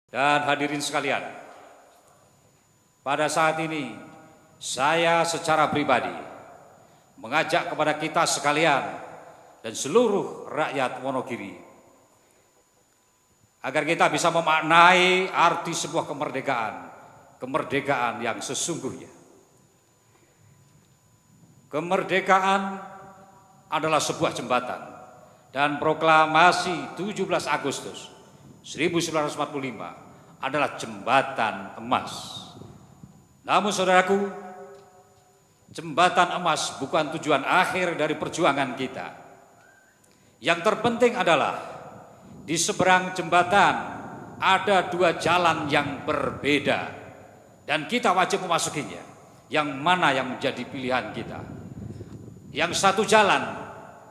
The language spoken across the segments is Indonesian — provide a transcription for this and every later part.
Dan hadirin sekalian, pada saat ini saya secara pribadi mengajak kepada kita sekalian dan seluruh rakyat Wonogiri agar kita bisa memaknai arti sebuah kemerdekaan yang sesungguhnya. Kemerdekaan adalah sebuah jembatan dan proklamasi 17 Agustus 1945 adalah jembatan emas. Namun saudaraku, jembatan emas bukan tujuan akhir dari perjuangan kita. Yang terpenting adalah di seberang jembatan ada dua jalan yang berbeda dan kita wajib memasukinya. Yang mana yang menjadi pilihan kita? Yang satu jalan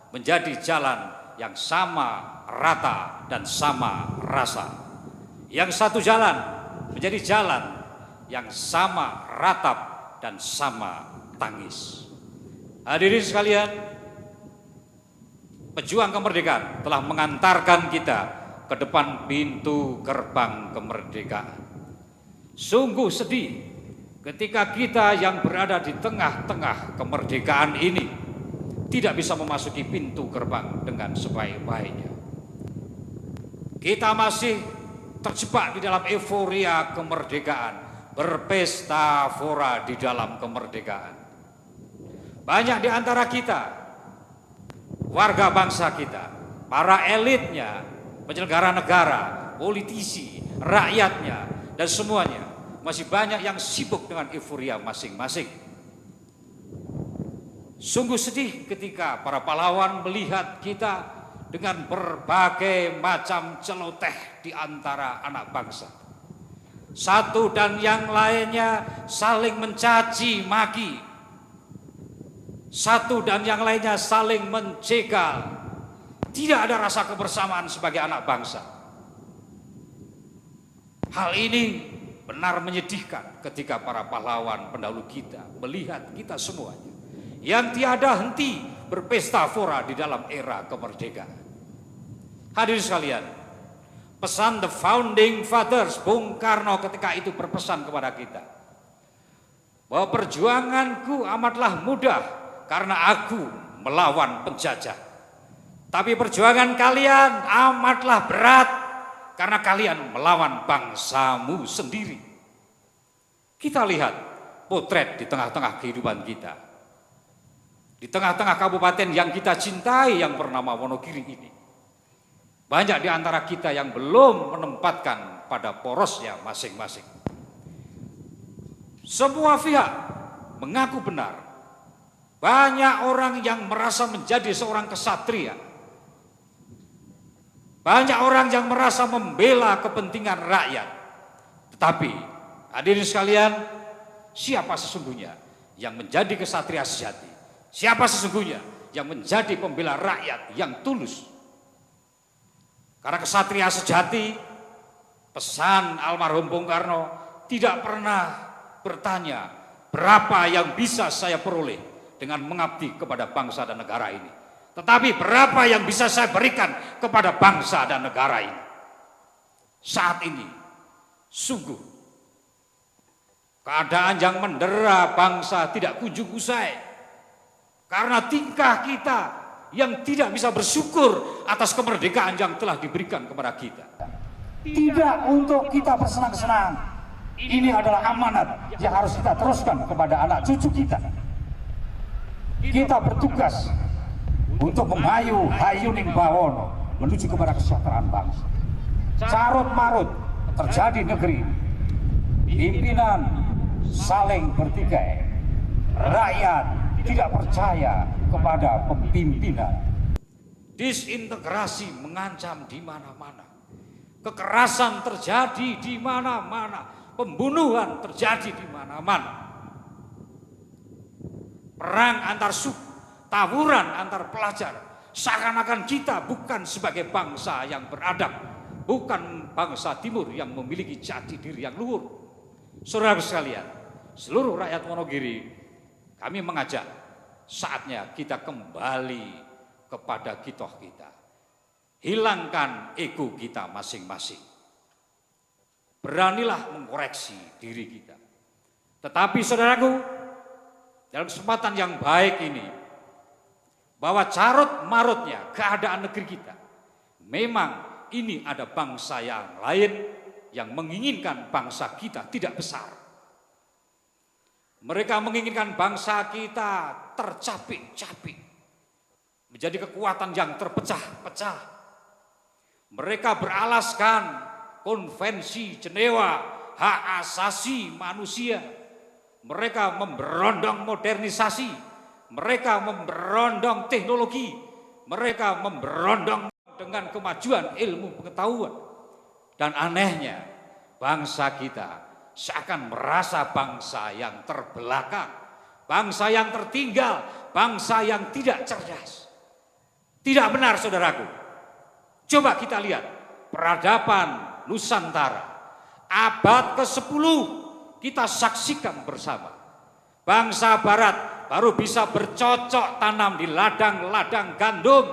menjadi jalan yang sama rata dan sama rasa. Yang satu jalan menjadi jalan yang sama ratap dan sama tangis. Hadirin sekalian, pejuang kemerdekaan telah mengantarkan kita ke depan pintu gerbang kemerdekaan. Sungguh sedih ketika kita yang berada di tengah-tengah kemerdekaan ini tidak bisa memasuki pintu gerbang dengan sebaik-baiknya. Kita masih terjebak di dalam euforia kemerdekaan, berpesta fora di dalam kemerdekaan. Banyak di antara kita, warga bangsa kita, para elitnya, penyelenggara negara, politisi, rakyatnya, dan semuanya masih banyak yang sibuk dengan euforia masing-masing. Sungguh sedih ketika para pahlawan melihat kita dengan berbagai macam celoteh di antara anak bangsa. Satu dan yang lainnya saling mencaci maki. Satu dan yang lainnya saling menjegal. Tidak ada rasa kebersamaan sebagai anak bangsa. Hal ini benar menyedihkan ketika para pahlawan pendahulu kita melihat kita semuanya yang tiada henti berpesta fora di dalam era kemerdekaan. Hadirin sekalian, pesan the founding fathers Bung Karno ketika itu berpesan kepada kita bahwa perjuanganku amatlah mudah karena aku melawan penjajah, tapi perjuangan kalian amatlah berat karena kalian melawan bangsamu sendiri. Kita lihat potret di tengah-tengah kehidupan kita, di tengah-tengah kabupaten yang kita cintai yang bernama Wonogiri ini. Banyak di antara kita yang belum menempatkan pada porosnya masing-masing. Semua pihak mengaku benar. Banyak orang yang merasa menjadi seorang kesatria. Banyak orang yang merasa membela kepentingan rakyat. Tetapi hadirin sekalian, siapa sesungguhnya yang menjadi kesatria sejati? Siapa sesungguhnya yang menjadi pembela rakyat yang tulus? Karena kesatria sejati, pesan almarhum Bung Karno tidak pernah bertanya berapa yang bisa saya peroleh dengan mengabdi kepada bangsa dan negara ini, tetapi berapa yang bisa saya berikan kepada bangsa dan negara ini. Saat ini sungguh keadaan yang mendera bangsa tidak kunjung usai karena tingkah kita yang tidak bisa bersyukur atas kemerdekaan yang telah diberikan kepada kita. Tidak untuk kita bersenang-senang. Ini adalah amanat yang harus kita teruskan kepada anak cucu kita. Kita bertugas untuk memayu Hayuning Bawono menuju kepada kesejahteraan bangsa. Carut marut terjadi negeri, pimpinan saling bertikai, rakyat tidak percaya kepada pemimpinan. Disintegrasi mengancam di mana-mana. Kekerasan terjadi di mana-mana. Pembunuhan terjadi di mana-mana. Perang antar suku, tawuran antar pelajar. Seakan-akan kita bukan sebagai bangsa yang beradab, bukan bangsa timur yang memiliki jati diri yang luhur. Saudara sekalian, seluruh rakyat Wonogiri, kami mengajak saatnya kita kembali kepada kitoh kita. Hilangkan ego kita masing-masing. Beranilah mengkoreksi diri kita. Tetapi saudaraku, dalam kesempatan yang baik ini, bahwa carut marutnya keadaan negeri kita, memang ini ada bangsa yang lain yang menginginkan bangsa kita tidak besar. Mereka menginginkan bangsa kita tercapik-capik, menjadi kekuatan yang terpecah-pecah. Mereka beralaskan konvensi Jenewa, hak asasi manusia. Mereka memberondong modernisasi, mereka memberondong teknologi, mereka memberondong dengan kemajuan ilmu pengetahuan. Dan anehnya, bangsa kita seakan merasa bangsa yang terbelakang, bangsa yang tertinggal, bangsa yang tidak cerdas. Tidak benar saudaraku. Coba kita lihat peradaban Nusantara abad ke-10 kita saksikan bersama. Bangsa barat baru bisa bercocok tanam di ladang-ladang gandum.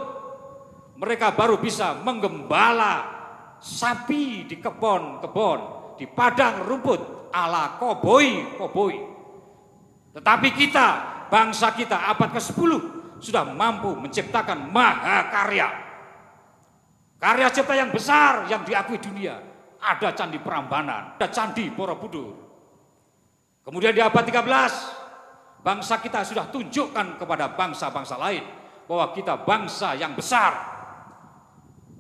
Mereka baru bisa menggembala sapi di kebun-kebun, di padang rumput ala koboi. Tetapi kita, bangsa kita abad ke-10 sudah mampu menciptakan mahakarya. Karya cipta yang besar yang diakui dunia. Ada Candi Prambanan, ada Candi Borobudur. Kemudian di abad 13, bangsa kita sudah tunjukkan kepada bangsa-bangsa lain bahwa kita bangsa yang besar.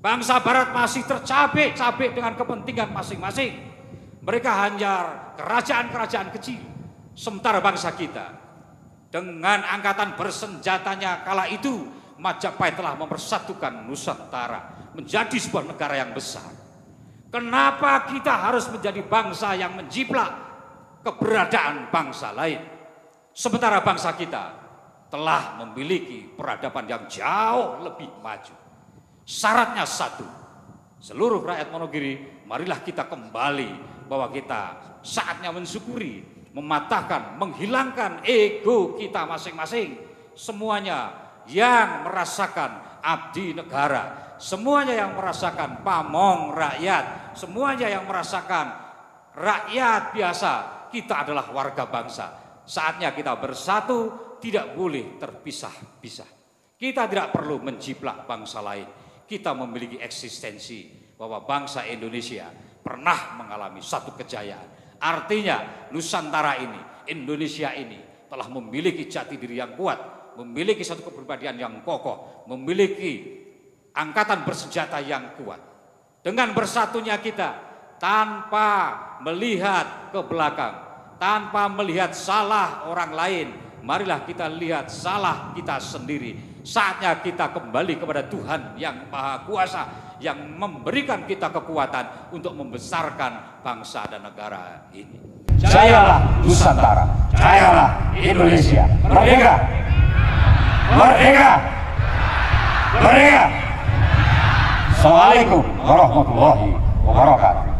Bangsa barat masih tercabik-cabik dengan kepentingan masing-masing. Mereka hanya kerajaan-kerajaan kecil. Sementara bangsa kita dengan angkatan bersenjatanya kala itu, Majapahit telah mempersatukan Nusantara menjadi sebuah negara yang besar. Kenapa kita harus menjadi bangsa yang menjiplak keberadaan bangsa lain? Sementara bangsa kita telah memiliki peradaban yang jauh lebih maju. Syaratnya satu, seluruh rakyat Wonogiri, marilah kita kembali bahwa kita saatnya mensyukuri, mematahkan, menghilangkan ego kita masing-masing. Semuanya yang merasakan abdi negara, semuanya yang merasakan pamong rakyat, semuanya yang merasakan rakyat biasa, kita adalah warga bangsa. Saatnya kita bersatu, tidak boleh terpisah-pisah. Kita tidak perlu menjiplak bangsa lain. Kita memiliki eksistensi bahwa bangsa Indonesia pernah mengalami satu kejayaan. Artinya Nusantara ini, Indonesia ini telah memiliki jati diri yang kuat, memiliki satu kepribadian yang kokoh, memiliki angkatan bersenjata yang kuat. Dengan bersatunya kita tanpa melihat ke belakang, tanpa melihat salah orang lain, marilah kita lihat salah kita sendiri. Saatnya kita kembali kepada Tuhan yang Maha Kuasa, yang memberikan kita kekuatan untuk membesarkan bangsa dan negara ini. Jayalah Nusantara, jayalah Indonesia, merdeka, merdeka, merdeka. Assalamualaikum warahmatullahi wabarakatuh.